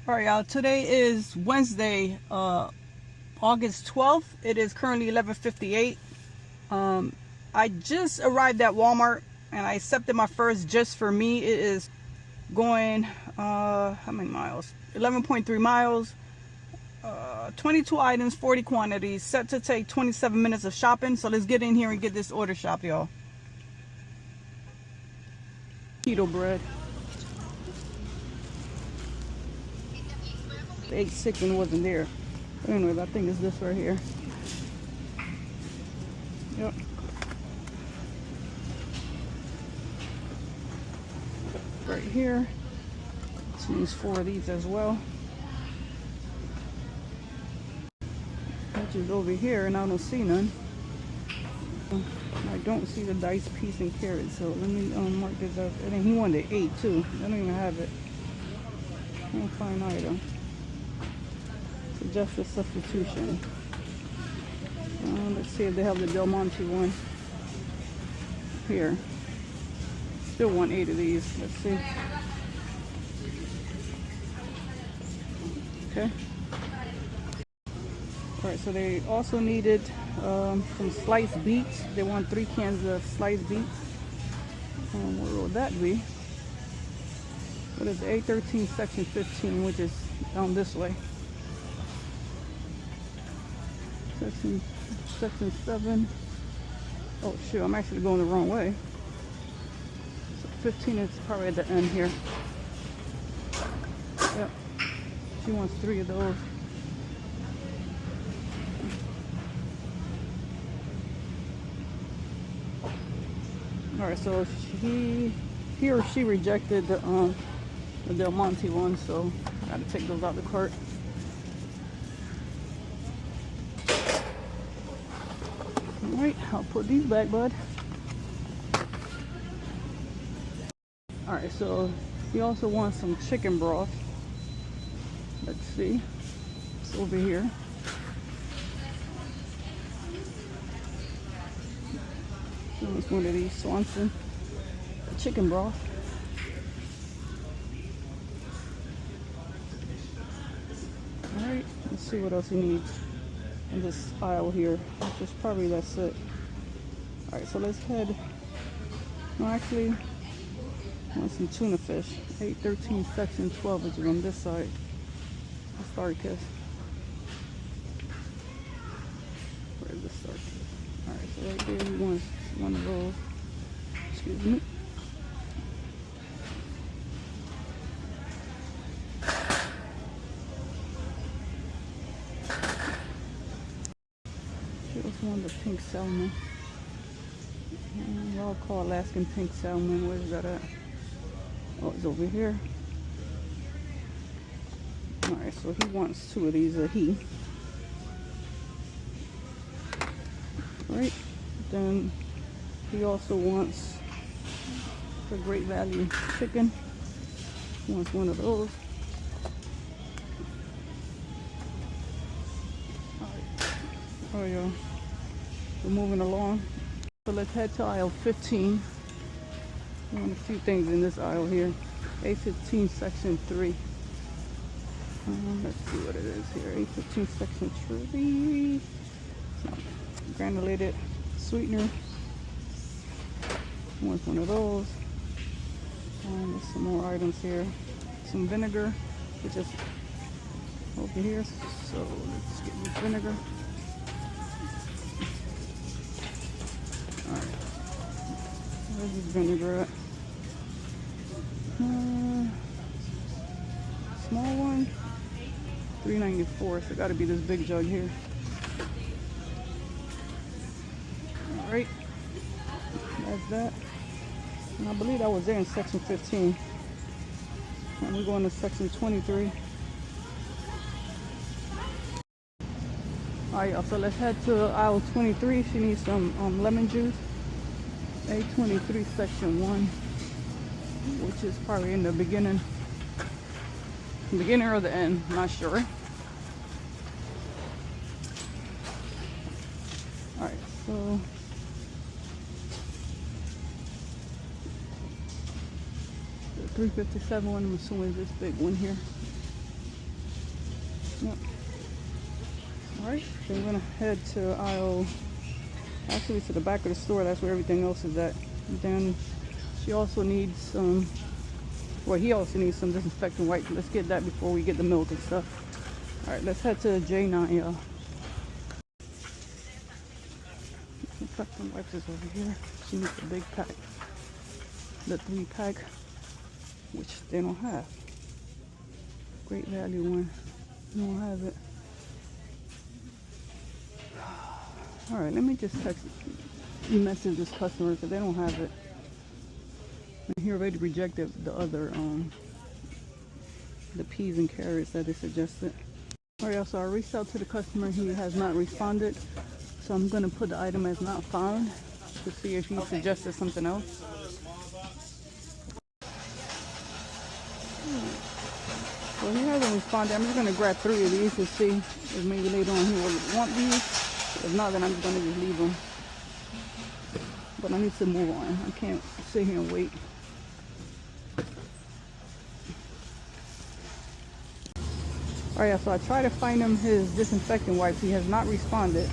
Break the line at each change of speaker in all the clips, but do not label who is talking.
All right, y'all. Today is Wednesday, August 12th. It is currently 11:58. I just arrived at Walmart and I accepted my first just for me. It is going, how many miles? 11.3 miles, 22 items, 40 quantities, set to take 27 minutes of shopping. So let's get in here and get this order shopped, y'all. Keto bread. The egg chicken wasn't there. But anyways, I think it's this right here. Yep. Right here. Let's use 4 of these as well. Which is over here, and I don't see none. I don't see the diced peas and carrots, so let me mark this up. And then he wanted 8 too. I don't even have it. I can't find item. Suggest a substitution. Let's see if they have the Del Monte one here. Still want 8 of these. Let's see. Okay. All right. So they also needed some sliced beets. They want 3 cans of sliced beets. Where would that be? What is it? A13 section 15, which is down this way. Section 7. Oh shoot, I'm actually going the wrong way. So 15 is probably at the end here. Yep. She wants 3 of those. Alright, so he or she rejected the Del Monte one, so I gotta take those out of the cart. Alright, I'll put these back, bud. Alright, so he also wants some chicken broth. Let's see. It's over here. It's one of these Swanson chicken broth. Alright, let's see what else he needs in this aisle here, which is probably that's it. Alright, so let's head. No, actually, I want some tuna fish. 813 section 12, which is on this side. Let's start kiss. Where is the start kiss? Alright, so right there he wants one of those. Excuse me. One the pink salmon. Y'all call Alaskan pink salmon. Where's that at? Oh, it's over here. Alright, so he wants 2 of these. He. Right. Then he also wants the Great Value chicken. He wants 1 of those. Alright. Oh, yeah. We're moving along. So let's head to aisle 15. I want a few things in this aisle here. A15 section 3. Let's see what it is here. A15 section 3. Granulated sweetener. Want 1 of those. There's some more items here. Some vinegar, which is over here. So let's get this vinegar. Alright, where's this vinegar at? Small one, $3.94. So it got to be this big jug here. Alright, that's that. And I believe that was there in section 15. And we're going to section 23. Alright, y'all, so let's head to aisle 23. She needs some lemon juice. A23 section 1, which is probably in the beginning. Beginning or the end, I'm not sure. Alright, so the 357 one, I'm assuming is this big one here. Yep. Alright, then we're gonna head to aisle, actually to the back of the store. That's where everything else is at. And then she also needs some, well, he also needs some disinfectant wipes. Let's get that before we get the milk and stuff. Alright, let's head to J9, y'all. Disinfectant wipes is over here. She needs a big pack. The 3-pack, which they don't have. Great value one. They don't have it. Alright, let me just text message this customer because they don't have it. And he already rejected the other the peas and carrots that they suggested. Alright, so I reached out to the customer. He has not responded. So I'm gonna put the item as not found to see if he suggested something else. Well, he hasn't responded. I'm just gonna grab 3 of these to see if maybe later on he will want these. If not, then I'm just gonna just leave them. But I need to move on. I can't sit here and wait. Alright, so I tried to find him his disinfectant wipes. He has not responded.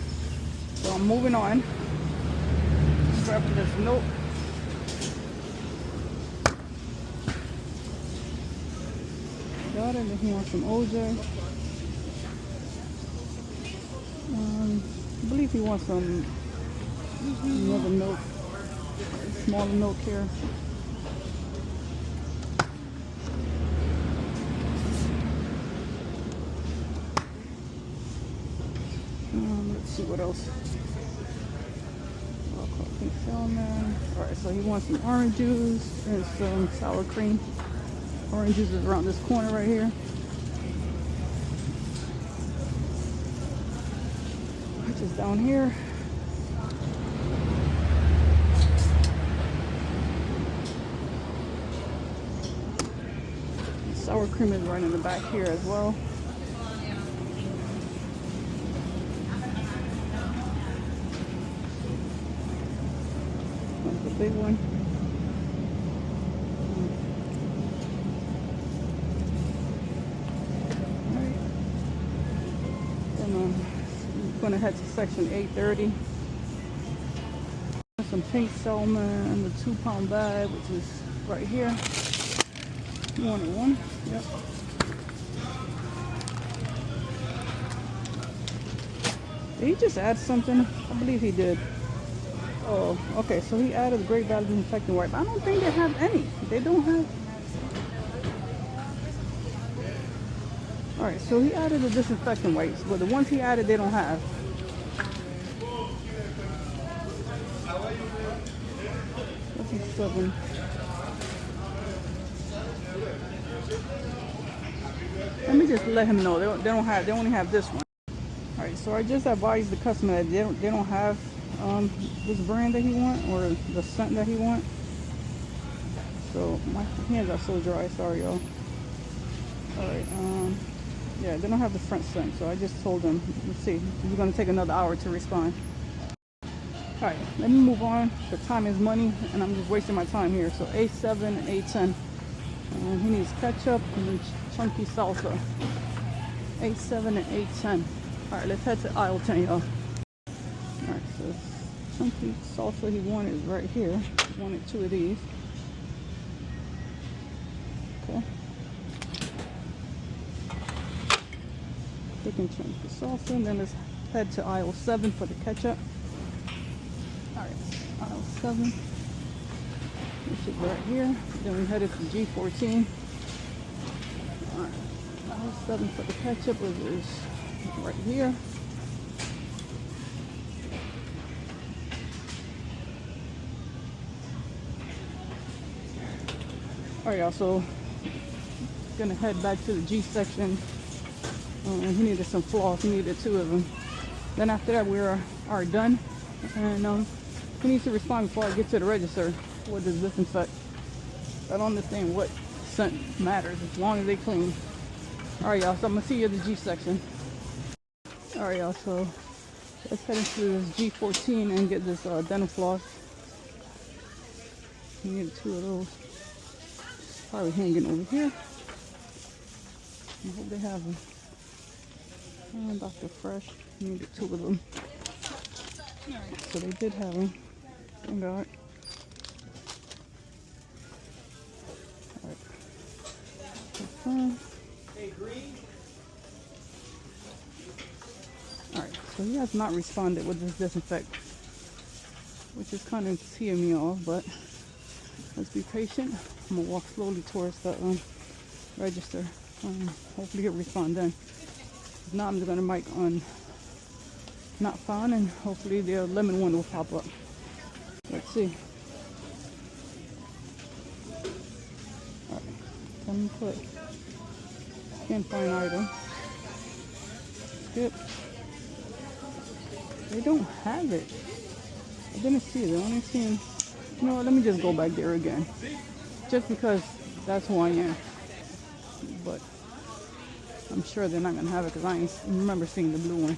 So I'm moving on. Grabbing this note. Got it. Then he wants some OJ. I believe he wants some another milk, smaller milk here. Let's see what else. Pink salmon. Alright, so he wants some orange juice and some sour cream. Orange juice is around this corner right here. Which is down here. Sour cream is right in the back here as well. That's the big one. Alright. Then I'm going to head to section 830. Some pink salmon in the 2-pound bag, which is right here. 101. Yep. Did he just add something? I believe he did. Oh, okay. So he added a great value disinfectant wipe. I don't think they have any. They don't have. Alright, so he added the disinfectant wipes, but the ones he added, they don't have. That's 7. Let me just let him know they don't have. They only have this one. All right, so I just advised the customer that they don't have this brand that he want or the scent that he want. So my hands are so dry. Sorry, y'all. All right. Yeah, they don't have the front scent. So I just told them. Let's see. He's gonna take another hour to respond. All right, let me move on. The time is money, and I'm just wasting my time here. So A7 and A10. He needs ketchup and then chunky salsa. A7 and A10. Alright, let's head to aisle 10, y'all. Alright, so chunky salsa he wanted is right here. He wanted 2 of these. Okay. Thick and chunky salsa. And then let's head to aisle 7 for the ketchup. Alright, aisle 7. Which is right here. Then we headed to G14. Alright, aisle 7 for the ketchup, which is right here. Alright, y'all, so gonna head back to the G section. He needed some floss. He needed 2 of them. Then after that, we are done. And he needs to respond before I get to the register. What does disinfect? I don't understand what scent matters as long as they clean. Alright, y'all, so I'm gonna see you at the G section. Alright, y'all, so let's head into this G14 and get this dental floss. We need 2 of those. Probably hanging over here. I hope they have them. Dr. Fresh, needed 2 of them. Alright, so they did have them. Thank God. Alright. Alright, so he has not responded with this disinfect, which is kind of teeing me off, but let's be patient. I'm gonna walk slowly towards the register. Hopefully he'll respond then. If not, I'm just gonna mic on not found, and hopefully the lemon one will pop up. Let's see. Alright, let me put can't find item. Skip. They don't have it. I didn't see it. I only seen. You know what? Let me just go back there again. Just because that's who I am. But I'm sure they're not gonna have it because I ain't remember seeing the blue one.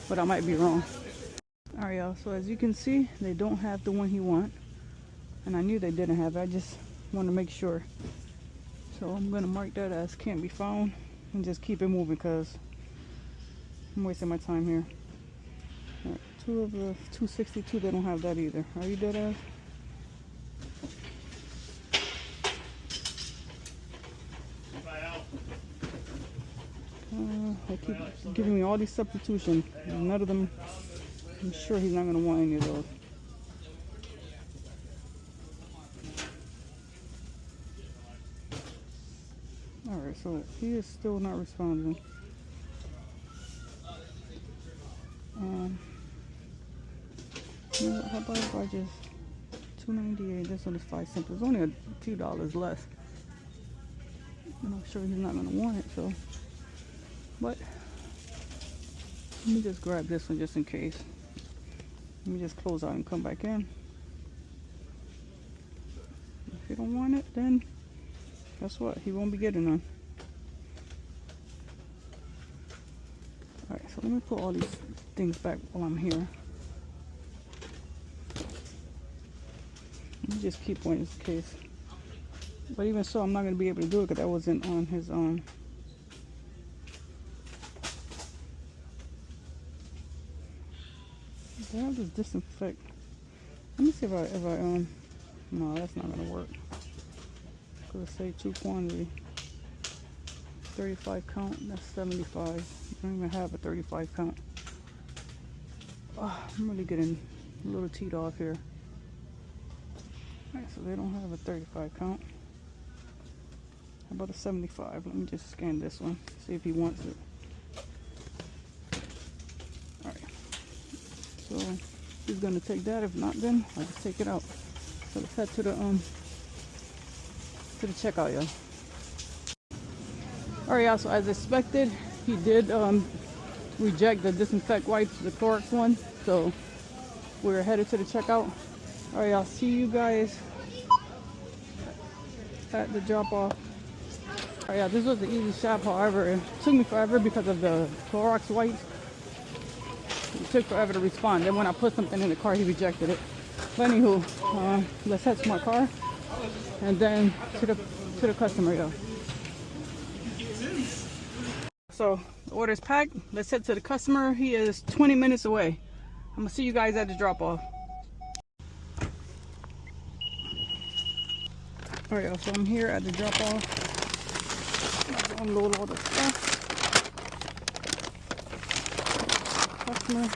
But I might be wrong. Alright, y'all. So as you can see, they don't have the one he want. And I knew they didn't have it. I just want to make sure. So I'm gonna mark that as can't be found and just keep it moving because I'm wasting my time here. Alright, 2 of the 262, they don't have that either. Are you dead ass? They keep giving me all these substitutions. None of them, I'm sure he's not going to want any of those. Alright, so he is still not responding. You know, how about if I just $2.98? This one is 5 cents. It's only a few dollars less. I'm sure he's not going to want it, so. But let me just grab this one just in case. Let me just close out and come back in. If you don't want it, then guess what? He won't be getting none. Alright, so let me put all these things back while I'm here. Let me just keep one just in case. But even so, I'm not going to be able to do it because that wasn't on his own. I have this disinfect. Let me see if I no, that's not gonna work. Could say 2 quantity. 35 count, that's 75. I don't even have a 35 count. Oh, I'm really getting a little teed off here. Alright, so they don't have a 35 count. How about a 75? Let me just scan this one, see if he wants it. So he's gonna take that. If not, then I'll just take it out. So let's head to the checkout, y'all. Alright, y'all. So as expected, he did reject the disinfect wipes, the Clorox one. So we're headed to the checkout. Alright, y'all. See you guys at the drop off. Alright, y'all. This was the easy shop. However, it took me forever because of the Clorox wipes. It took forever to respond. Then when I put something in the car, he rejected it. But anywho, let's head to my car and then to the customer, yo. So the order's packed. Let's head to the customer. He is 20 minutes away. I'm gonna see you guys at the drop off. All right, so I'm here at the drop off. I'm gonna unload all the stuff. Customer.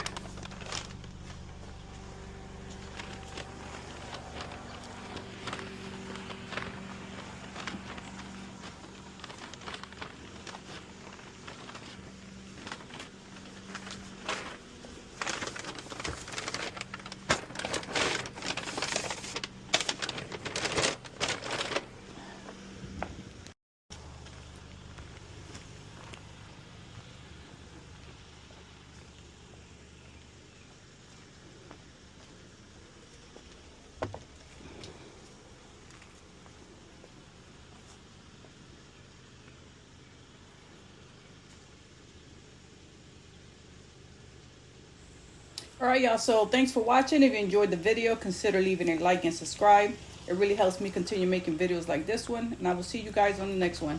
Alright, y'all, so thanks for watching. If you enjoyed the video, consider leaving a like and subscribe. It really helps me continue making videos like this one, and I will see you guys on the next one.